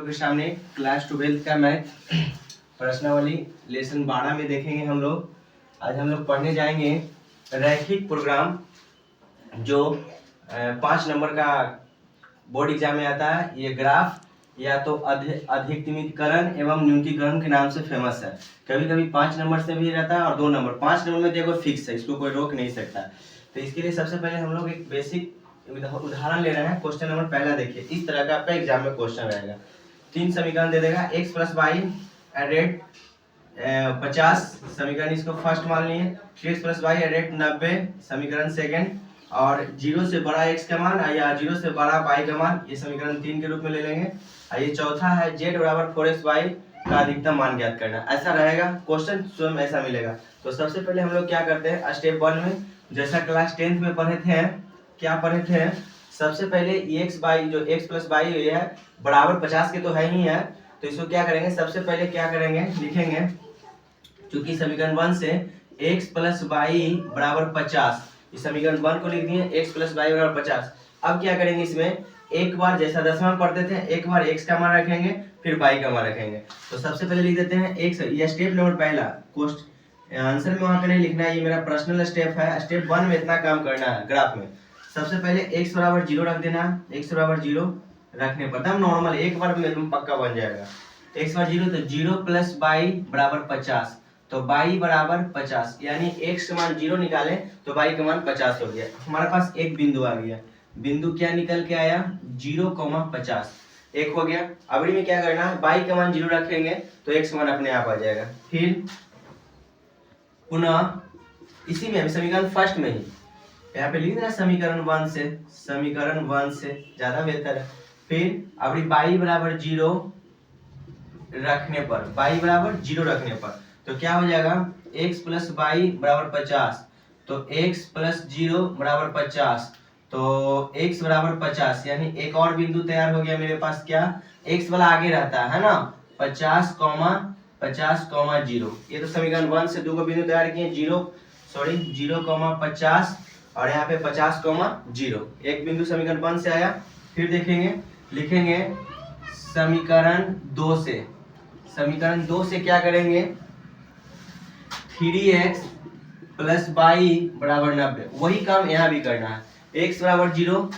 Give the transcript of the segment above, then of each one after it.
के सामने क्लास 12 का मैथ प्रश्नावली लेसन 12 में देखेंगे हम लोग। आज हम लोग पढ़ने जाएंगे रैखिक प्रोग्राम, जो 5 नंबर का बोर्ड एग्जाम में आता है। ये ग्राफ या तो अधिकतमीकरण एवं न्यूनतीकरण के नाम से फेमस है। कभी कभी 5 नंबर से भी रहता है और 2 नंबर। 5 नंबर में देखो फिक्स है, इसको कोई रोक नहीं सकता। तो इसके लिए सबसे पहले हम लोग एक बेसिक उदाहरण ले रहे हैं। क्वेश्चन नंबर पहला देखिए, इस तरह का आपका एग्जाम में क्वेश्चन रहेगा। 3 समीकरण दे देगा, x plus Y at rate 50 समीकरण इसको फर्स्ट मान लिए, 3x plus Y at rate 90 समीकरण सेकंड, और 0 से बड़ा x का मान या 0 से बड़ा y का मान, ये समीकरण 3 के रूप में ले लेंगे। और ये चौथा है z बराबर 4xy का अधिकतम मान ज्ञात करना। ऐसा रहेगा क्वेश्चन, स्वयं ऐसा मिलेगा। तो सबसे पहले हम लोग क्या करते हैं, स्टेप 1 में जैसा क्लास 10th में पढ़े थे, क्या पढ़े थे, सबसे पहले x बाई जो x प्लस वाई है बराबर 50 के तो है ही है। तो इसको क्या करेंगे, सबसे पहले क्या करेंगे, लिखेंगे चूंकि समीकरण 1 से x प्लस वाई बराबर 50, इस समीकरण 1 को लिख दिए, x प्लस वाई बराबर 50। अब क्या करेंगे, इसमें एक बार जैसा 10 में पढ़ते थे, एक बार x का मान रखेंगे फिर y का मान रखेंगे। तो सबसे पहले लिख देते हैं x, ये स्टेप नंबर पहला, क्वेश्चन आंसर में वहां पे नहीं लिखना है, ये मेरा पर्सनल स्टेप है। स्टेप 1 में इतना काम करना है ग्राफ में। सबसे पहले x बराबर 0 रख देना, x बराबर 0 रखने पर तब नॉर्मल एक बार में तुम पक्का बन जाएगा। x बराबर 0 तो 0 प्लस y बराबर 50, तो y बराबर 50, यानी x का मान 0 निकाले तो y का मान 50 हो गया। हमारे पास एक बिंदु आ गया, बिंदु क्या निकल के आया, 0,50, एक हो गया। अबरी में क्या करना है, y का मान 0 रखेंगे तो x का मान अपने आप आ जाएगा। फिर पुनः इसी में समीकरण फर्स्ट में ही यहाँ पे लिख देना समीकरण 1 से, समीकरण 1 से ज्यादा बेहतर है। फिर अबरी y बराबर 0 रखने पर, y बराबर 0 रखने पर तो क्या हो जाएगा, x प्लस वाई बराबर 50, तो x प्लस 0 बराबर 50, तो x बराबर 50, यानी एक और बिंदु तैयार हो गया मेरे पास। क्या, x वाला आगे रहता है ना, 50, 0। ये तो समीकरण 1 से 2 को बिंदु तैयार किए, 0,50 और यहाँ पे 50,0, एक बिंदु समीकरण 1 से आया। फिर देखेंगे, लिखेंगे समीकरण 2 से, समीकरण 2 से क्या करेंगे, 3x प्लस वाई बराबर 90, वही काम यहाँ भी करना है। x बराबर 0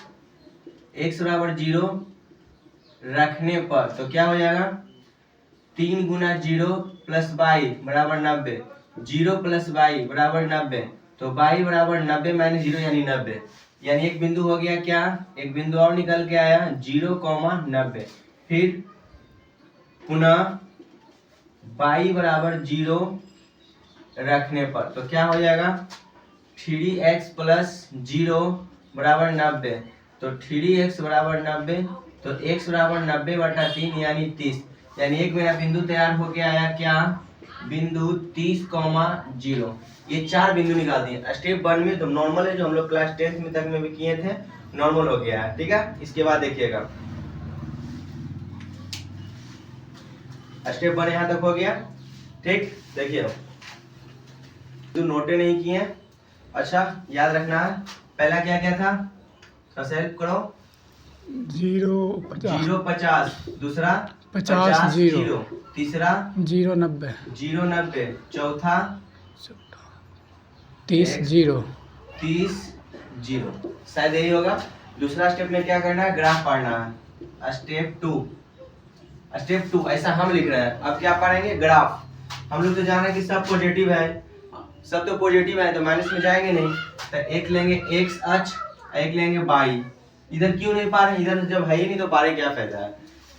रखने पर तो क्या हो जाएगा, 3 गुना 0 प्लस वाई बराबर 90, 0 प्लस वाई बराबर 90, तो y बराबर 90 माइनस 0 यानी 90, यानी एक बिंदु हो गया। क्या, एक बिंदु और निकल के आया, 0,90। फिर पुनः y बराबर 0 रखने पर तो क्या हो जाएगा, 3x प्लस 0 बराबर 90, तो 3x बराबर 90, तो x बराबर 90/3 यानी 30, यानी एक मेरा बिंदु तैयार हो गया आया। क्या, बिंदु 30,0। ये 4 बिंदु निकाल दिए। स्टेप 1 में तो नॉर्मल है, जो हम लोग क्लास 10th में तक में भी किए थे, नॉर्मल हो गया है। ठीक है, इसके बाद देखिएगा स्टेप 1 यहाँ तक हो गया। ठीक, देखिए तो नोटे नहीं किए, अच्छा याद रखना है। पहला क्या क्या था, हेल्प करो, 0,50, दूसरा 50, 0, तीसरा 0,90, चौथा 30, 0, शायद यही होगा। दूसरा स्टेप में क्या करना है, ग्राफ पढ़ना है। स्टेप 2 ऐसा हम लिख रहे हैं। अब क्या पढ़ेंगे, ग्राफ। हम लोग तो जान रहे हैं कि सब पॉजिटिव है, सब तो पॉजिटिव है तो माइनस में जाएंगे नहीं, तो एक लेंगे x अक्ष, एक लेंगे y। इधर क्यों नहीं पा रहे, इधर जब है ही नहीं तो पा रहे क्या फायदा है।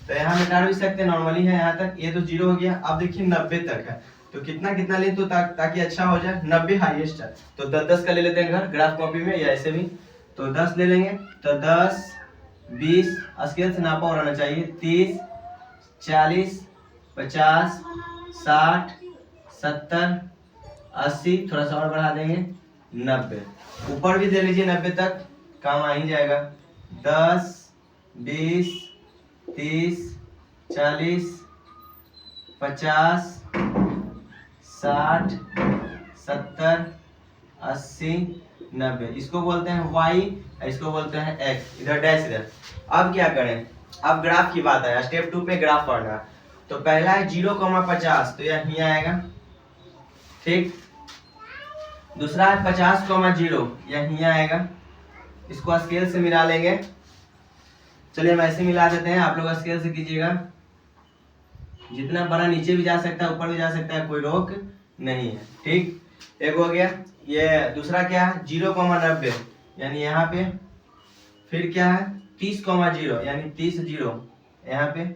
तो यहाँ मिटा भी सकते हैं, नॉर्मली है यहाँ तक, ये तो 0 हो गया। अब देखिए 90 तक है, तो कितना ले तो ताकि अच्छा हो जाए, 90 हाईएस्ट है, तो 10 का ले लेते हैं घर ग्राफ कॉपी में या ऐसे भी, तो 10 ले लेंगे। तो 10, 20 स्केल से नापा होना चाहिए, 30, 40, 50, 60, 70, 80, थोड़ा सा और बढ़ा देंगे, 90, ऊपर भी दे लीजिए 90 तक, काम आ ही जाएगा। 10, 20, 30, 40, 50, 60, 70, 80, 90, इसको बोलते हैं y, इसको बोलते हैं x, इधर डैश इधर। अब क्या करें, अब ग्राफ की बात है, स्टेप 2 पे ग्राफ पढ़ना। तो पहला है 0,50, तो यह यहाँ आएगा, ठीक। दूसरा है 50,0, यह यहाँ आएगा, इसको स्केल से मिला लेंगे। चलिए हम ऐसे मिला देते हैं, आप लोग स्केल से कीजिएगा। जितना बड़ा नीचे भी जा सकता है, ऊपर भी जा सकता है, कोई रोक नहीं है, ठीक। एक हो गया। ये दूसरा क्या है 0,90, यानी यहाँ पे। फिर क्या है 30,0, यानी 30 जीरो यहाँ पे,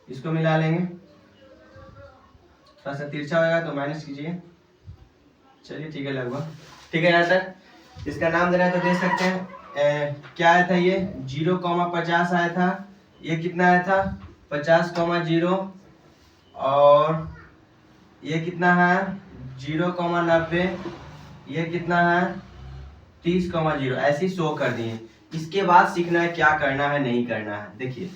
इसको मिला लेंगे। थोड़ा सा तिरछा होगा तो माइनस कीजिए। चलिए ठीक है, लगभग ठीक है। यहाँ तक इसका नाम देना है तो दे सकते हैं। क्या आया था ये 0,50 आया था, ये कितना आया था 50,0, और ये कितना है 0,90, ये कितना है 30,0, ऐसे शो कर दिए। इसके बाद सीखना है क्या करना है नहीं करना है। देखिए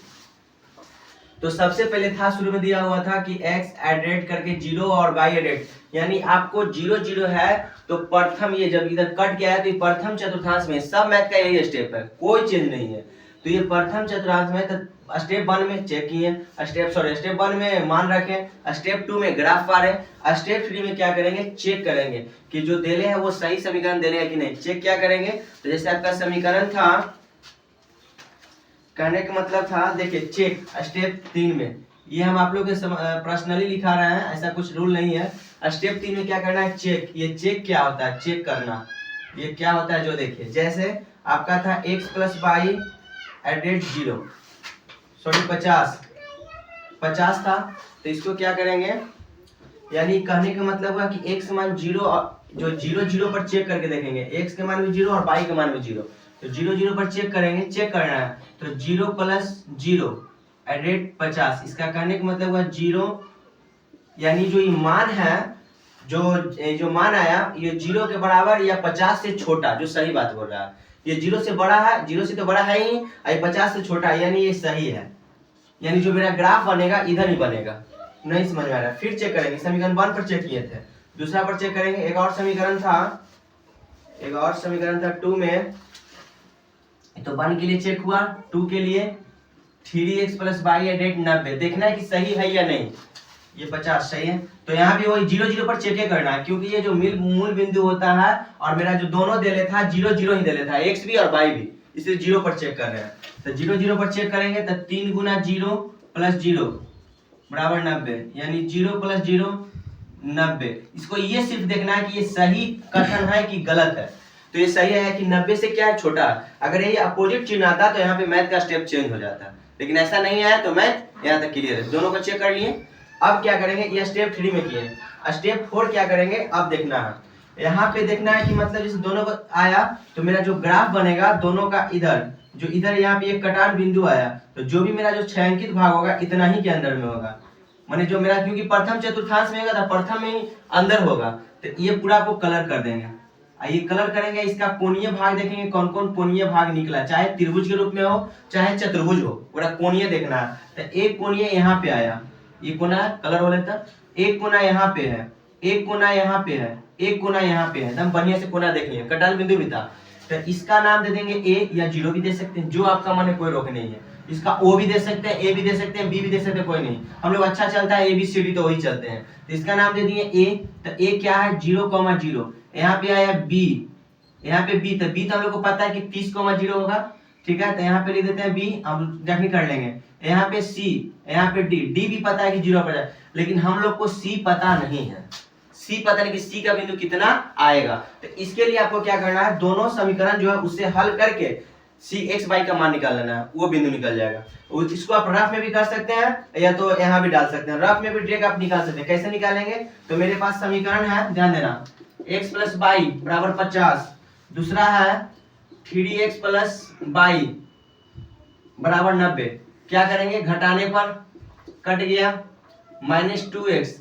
तो सबसे पहले था, शुरू में दिया हुआ था कि x एडेड करके 0 और y एडेड, यानी आपको 0 0 है तो प्रथम, ये जब इधर कट गया है तो ये प्रथम चतुर्थांश में, सब मैथ का यही स्टेप है, कोई चेंज नहीं है। तो ये प्रथम चतुर्थांश में, तो स्टेप 1 में चेक किए, स्टेप 1 में मान रखें, स्टेप 2 में ग्राफ पा रहे, स्टेप 3 में क्या करेंगे चेक करेंगे कि जो देले है वो सही समीकरण देले है कि नहीं। चेक क्या करेंगे, तो जैसे आपका समीकरण था, कहने का मतलब था, देखिए चेक स्टेप 3 में, ये हम आप लोग के पर्सनली लिखा रहे हैं, ऐसा कुछ रूल नहीं है। स्टेप 3 में क्या करना है चेक। ये चेक क्या होता है, चेक करना, ये क्या होता है जो देखिए, जैसे आपका था x plus Y added 0, sorry 50 था, तो इसको क्या करेंगे, यानी कहने का मतलब हुआ कि x मान 0, जो 0 0 पर चेक करके देखेंगे, x के मान भी 0 और y के मान भी 0, तो 0 0 पर चेक करेंगे, चेक करना है। तो 0 प्लस 0 एडेड 50, इसका कहने का मतलब हुआ 0, यानी जो ये मान है, जो मान आया ये 0 के बराबर या 50 से छोटा, जो सही बात बोल रहा है। ये 0 से बड़ा है, 0 से तो बड़ा है ही, और 50 से छोटा है, यानी ये सही है। यानी जो मेरा ग्राफ बनेगा इधर ही बनेगा। नहीं समझ में आ रहा, फिर चेक करेंगे। समीकरण 1 पर चेक किए थे, दूसरा पर चेक करेंगे। एक और समीकरण था 2 में, तो 1 के लिए चेक हुआ, 2 के लिए 3x प्लस वाई एडेड 90, देखना है कि सही है या नहीं। ये 50 सही है, तो यहाँ भी वही 0 0 पर चेक करना है, क्योंकि ये जो मूल बिंदु होता है, और मेरा जो दोनों देले था 0 0 ही देले था, x भी और y भी, इसलिए 0 पर चेक कर रहे हैं। तो 0 0 पर चेक करेंगे तो 3 गुना 0 प्लस 0 बराबर 90, यानी 0 प्लस 0 90। इसको ये सिर्फ देखना है कि ये सही कथन है कि गलत है। तो ये सही है कि 90 से क्या है छोटा। अगर ये अपोजिट चिन्ह आता तो यहाँ पे मैथ का स्टेप चेंज हो जाता, लेकिन ऐसा नहीं है, तो मैथ यहाँ तक क्लियर है। दोनों को चेक कर लिए। अब क्या करेंगे, ये स्टेप 3 में किए, स्टेप 4 क्या करेंगे, अब देखना है, यहाँ पे देखना है कि मतलब जैसे दोनों को आया तो मेरा जो ग्राफ बनेगा दोनों का, इधर यहाँ पे एक कटान बिंदु आया, तो जो भी मेरा जो छायांकित भाग होगा इतना ही के अंदर में होगा, माने जो मेरा, क्योंकि प्रथम चतुर्थांश में होगा तो प्रथम में ही अंदर होगा, तो ये पूरा को कलर कर देंगे। ये कलर करेंगे, इसका कोणीय भाग देखेंगे कौन कौन कोणीय भाग निकला, चाहे त्रिभुज के रूप में हो चाहे चतुर्भुज हो, पूरा कोणीय देखना है। तो एक कोणीय यहाँ पे आया, ये कोना कलर हो लेता, एक कोना यहाँ पे है, एक कोना यहाँ पे है, एक कोना यहाँ पे है, एकदम बढ़िया से कोना देख लिया, कटान बिंदु भी था। तो इसका नाम दे देंगे ए, या 0 भी दे सकते हैं, जो आपका मन है, कोई रोक नहीं है। इसका ओ भी दे सकते हैं, ए भी दे सकते हैं, बी भी दे सकते हैं, कोई नहीं। हम लोग अच्छा चलता है ABCD तो वही चलते हैं। तो इसका नाम दे दिए ए। तो ए क्या है 0,0, यहाँ पे आया बी, यहाँ पे बी, तो बी तो हम लोग को पता है कि 30,0 होगा, ठीक है। तो यहाँ पे लिख देते हैं बी, हम जखनी कर लेंगे। यहाँ पे सी, यहाँ पे डी, डी भी पता है कि 0 पर है, लेकिन हम लोग को सी पता नहीं है, सी पता नहीं कि सी का बिंदु कितना आएगा। तो इसके लिए आपको क्या करना है, दोनों समीकरण जो है उससे हल करके सी एक्स वाई का मान निकाल लेना है, वो बिंदु निकल जाएगा। इसको आप रफ में भी कर सकते हैं या तो यहाँ भी डाल सकते हैं, रफ में भी डायरेक्ट आप निकाल सकते हैं। कैसे निकालेंगे, तो मेरे पास समीकरण है, ध्यान देना, x प्लस वाई बराबर 50, दूसरा है 3x प्लस वाई बराबर 90। क्या करेंगे, घटाने पर कट गया, -2x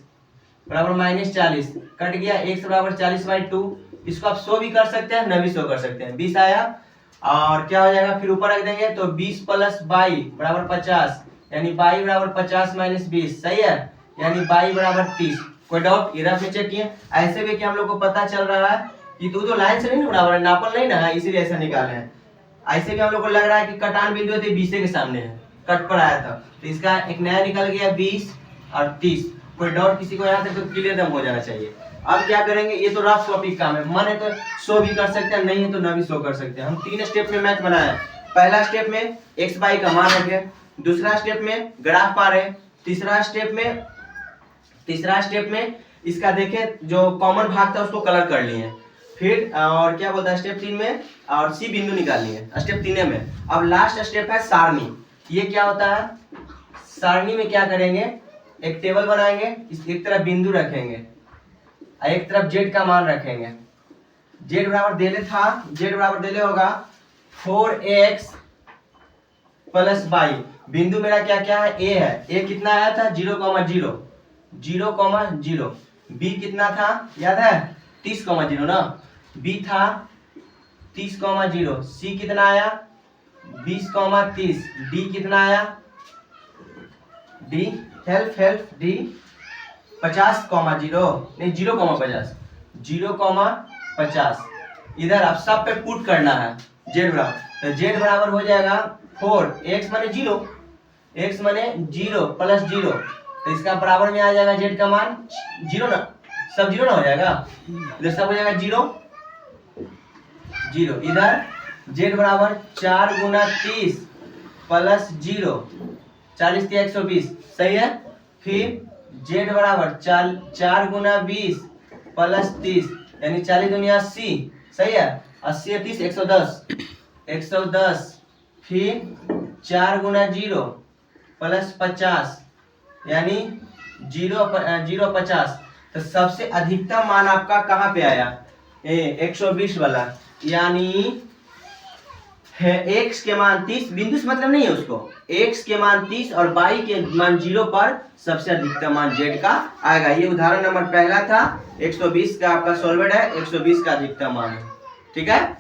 बराबर -40, कट गया, x बराबर 40/2। इसको आप 100 भी कर सकते हैं, न भी 100 कर सकते हैं, 20 आया, और क्या हो जाएगा, फिर ऊपर रख देंगे, तो 20 प्लस वाई बराबर 50, यानी वाई बराबर 50 - 20, सही है, यानी वाई बराबर 30। कोई डाउट, ये रफ में चेक किए। ऐसे भी कि हम लोग को पता चल रहा है कि तो लाइन से नहीं बराबर है, नापल नहीं ना है, इसीलिए ऐसा निकाले हैं। ऐसे भी हम लोग को लग रहा है कि कटान बिंदु है तो 20 के सामने है, कट पर आया था, तो इसका एक नया निकल गया 20 और 30। कोई डाउट किसी को यहाँ तक तो क्लियर दम हो जाना चाहिए। अब क्या करेंगे, ये तो रफ कॉपी काम है, मन है तो शो भी कर सकते हैं, नहीं है तो न भी शो कर सकते हैं। हम 3 स्टेप में मैथ बनाया है। पहला स्टेप में एक्स वाई का मान रखे, दूसरा स्टेप में ग्राफ पा रहे, तीसरा स्टेप में इसका देखें जो कॉमन भाग था उसको कलर कर लिए, फिर और क्या बोलता है स्टेप 3 में और सी बिंदु निकाल लिए स्टेप 3 में। अब लास्ट स्टेप है सारणी। ये क्या होता है, सारणी में क्या करेंगे, एक टेबल बनाएंगे, एक तरफ बिंदु रखेंगे और एक तरफ जेड का मान रखेंगे। जेड बराबर देले होगा 4x प्लस वाई। बिंदु मेरा क्या क्या है, ए है, ए कितना आया था 0,0 बी कितना था याद है 30,0 ना, बी था 30,0, सी कितना आया 20,30, डी कितना आया, डी हेल्प डी 50,0 नहीं 0,50 इधर आप सब पे पुट करना है जेड बराबर, तो जेड बराबर हो जाएगा 4 x माने 0 प्लस 0, तो इसका बराबर में आ जाएगा जेड का मान 0 ना, सब 0 ना हो जाएगा, इधर सब हो जाएगा 0। इधर जेड बराबर 4 गुना 30 प्लस 0, 40 × 120 सही है। फिर जेड बराबर 4 गुना 20 प्लस 30 यानी 40 दूनी 80 सही है, 80 30 110, फिर 4 गुना 0 प्लस 50 यानी 0,50। तो सबसे अधिकतम मान आपका कहाँ पे आया 120 वाला, यानी x के मान 30, बिंदु से मतलब नहीं है उसको, x के मान 30 और y के मान 0 पर सबसे अधिकतम मान z का आएगा। ये उदाहरण नंबर पहला था, 120 का आपका सॉल्वेड है, 120 का अधिकतम मान है, ठीक है।